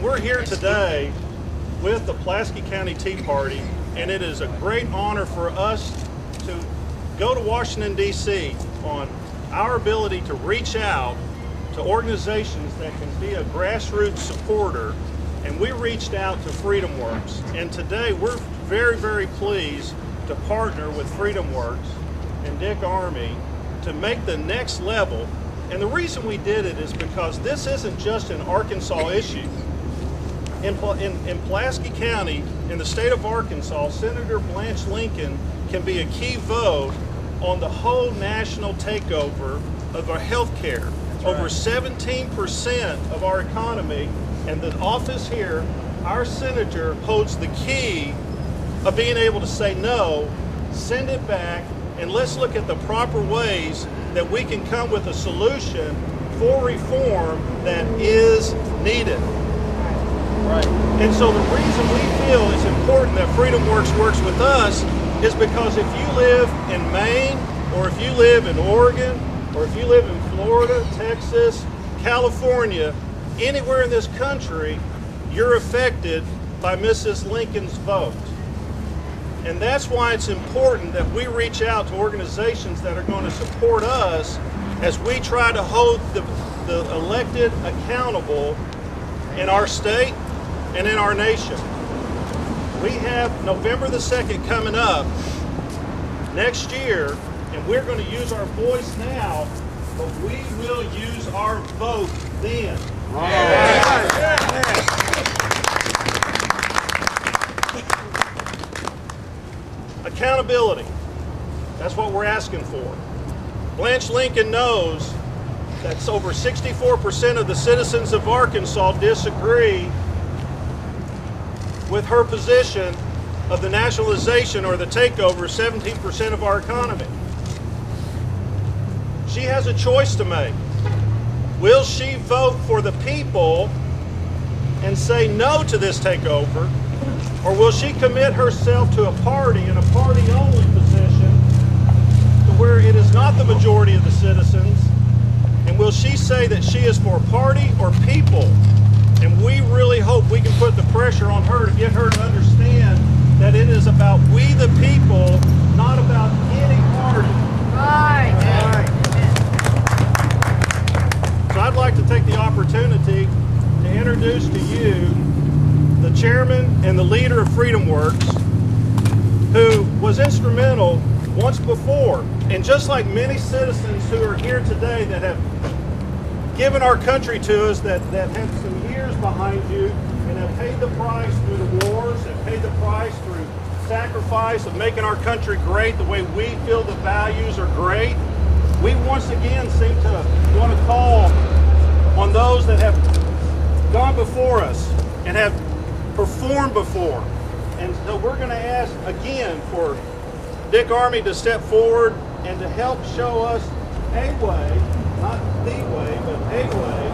we're here today with the Pulaski County Tea Party, and it is a great honor for us to go to Washington, D.C. on our ability to reach out to organizations that can be a grassroots supporter. And we reached out to FreedomWorks, and today we're very, very pleased to partner with FreedomWorks and Dick Armey to make the next level. And the reason we did it is because this isn't just an Arkansas issue. In Pulaski County, in the state of Arkansas, Senator Blanche Lincoln can be a key vote on the whole national takeover of our health care. Over 17% of our economy, and the office here, our senator holds the key of being able to say no, send it back, and let's look at the proper ways that we can come with a solution for reform that is needed. Right. And so the reason we feel it's important that FreedomWorks works with us is because if you live in Maine, or if you live in Oregon, or if you live in Florida, Texas, California, anywhere in this country, you're affected by Mrs. Lincoln's vote. And that's why it's important that we reach out to organizations that are going to support us as we try to hold the elected accountable in our state and in our nation. We have November the 2nd coming up next year, and we're going to use our voice now, but we will use our vote then. Accountability. That's what we're asking for. Blanche Lincoln knows that over 64% of the citizens of Arkansas disagree with her position of the nationalization or the takeover of 17% of our economy. She has a choice to make. Will she vote for the people and say no to this takeover, or will she commit herself to a party and a party-only position to where it is not the majority of the citizens, and will she say that she is for party or people? And we really hope we can put the pressure on her to get her to understand that it is about we the people, not about any party. Right. So I'd like to take the opportunity to introduce to you the chairman and the leader of FreedomWorks, who was instrumental once before. And just like many citizens who are here today that have given our country to us, that have some years behind you and have paid the price through the wars, have paid the price through sacrifice of making our country great the way we feel the values are great, we once again seem to want to call on those that have gone before us and have performed before. And so we're going to ask again for Dick Armey to step forward and to help show us a way, not the way, but a way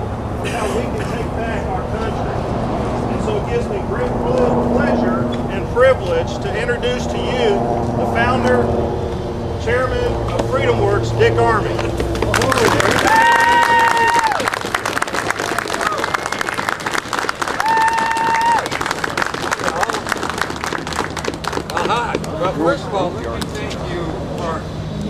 how we can take back our country. And so it gives me great pleasure and privilege to introduce to you the founder, chairman of FreedomWorks, Dick Armey. Well, first of all, let me thank you for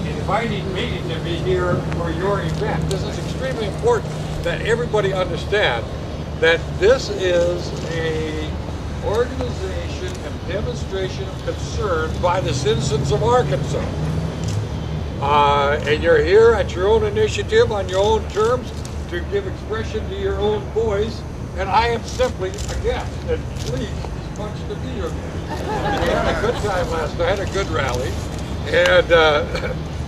inviting me to be here for your event. This is extremely important that everybody understand that this is an organization and demonstration of concern by the citizens of Arkansas. And you're here at your own initiative, on your own terms, to give expression to your own voice. And I am simply a guest, and please, it's much to be your guest. We had a good time last night, a good rally, and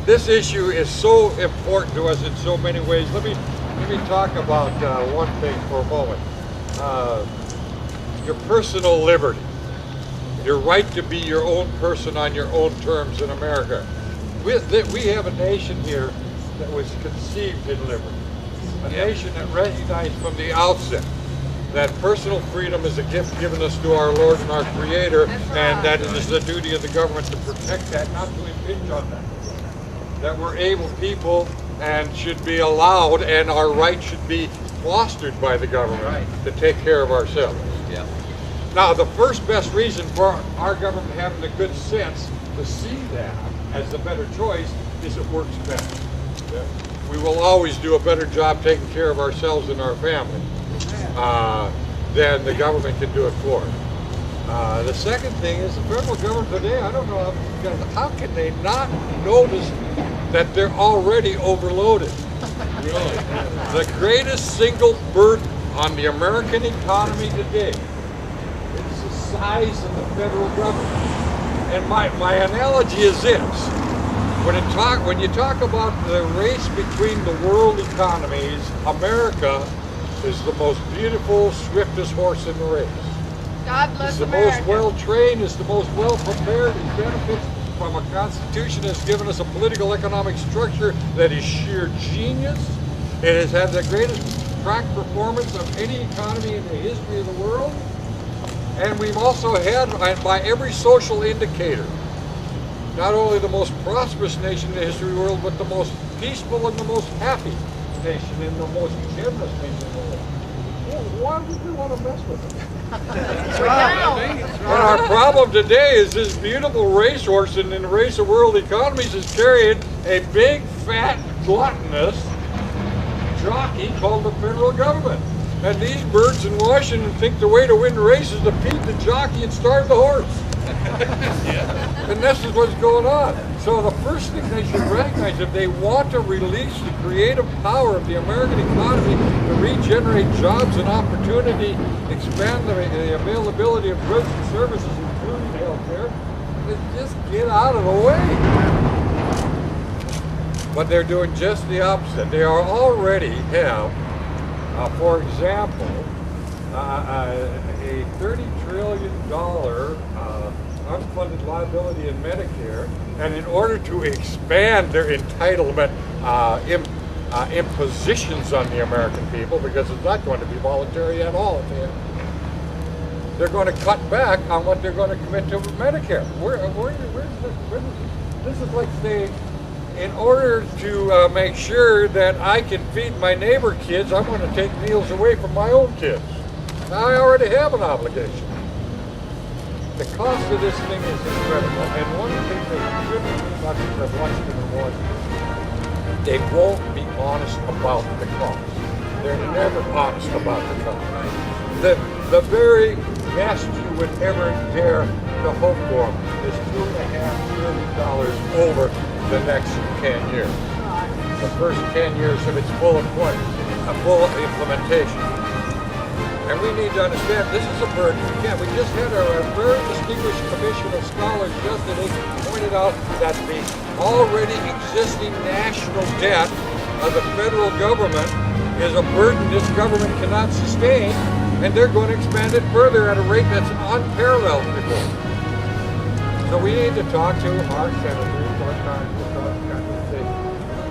this issue is so important to us in so many ways. Let me talk about one thing for a moment. Your personal liberty, your right to be your own person on your own terms in America. We have a nation here that was conceived in liberty, a nation that recognized from the outset that personal freedom is a gift given us to our Lord and our Creator, and that it is the duty of the government to protect that, not to impinge on that. That we're able people and should be allowed, and our rights should be fostered by the government Right. to take care of ourselves. Yeah. Now, the first best reason for our government having the good sense to see that as the better choice is it works better. We will always do a better job taking care of ourselves and our family than the government can do it for us. The second thing is the federal government today, I don't know how can they not notice that they're already overloaded? Really? The greatest single burden on the American economy today is the size of the federal government. And my analogy is this. When you talk about the race between the world economies, America is the most beautiful, swiftest horse in the race. God bless It's the America. most well-trained, it's the most well-prepared, it benefits from a constitution that's given us a political economic structure that is sheer genius. It has had the greatest track performance of any economy in the history of the world. And we've also had, by every social indicator, not only the most prosperous nation in the history of the world, but the most peaceful and the most happy nation and the most generous nation in the world. Well, why would we want to mess with it? And our problem today is this beautiful racehorse in the race of world economies is carrying a big, fat, gluttonous jockey called the federal government. And these birds in Washington think the way to win the race is to feed the jockey and starve the horse. And this is what's going on. So the first thing they should recognize, if they want to release the creative power of the American economy to regenerate jobs and opportunity, expand the availability of goods and services, including health care, then just get out of the way. But they're doing just the opposite. They are already have, for example, a $30 trillion unfunded liability in Medicare, and in order to expand their entitlement impositions on the American people, because it's not going to be voluntary at all at the end, they're going to cut back on what they're going to commit to Medicare. This is like saying, in order to make sure that I can feed my neighbor kids, I'm going to take meals away from my own kids. Now I already have an obligation. The cost of this thing is incredible, and one of the things that shouldn't be about the Washington and Washington, they won't be honest about the cost. They're never honest about the cost. The very best you would ever dare to hope for is $2.5 trillion over the next 10 years. The first 10 years of its full implementation. And we need to understand this is a burden. Again, we just had a very distinguished commission of scholars yesterday pointed out that the already existing national debt of the federal government is a burden this government cannot sustain, and they're going to expand it further at a rate that's unparalleled before. So we need to talk to our senators, our Congress, and say,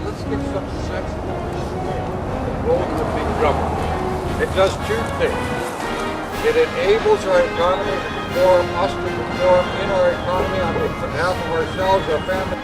let's get some sensible understanding of the role of the big government. It does two things. It enables our economy to perform, us to perform in our economy on behalf of ourselves, our family,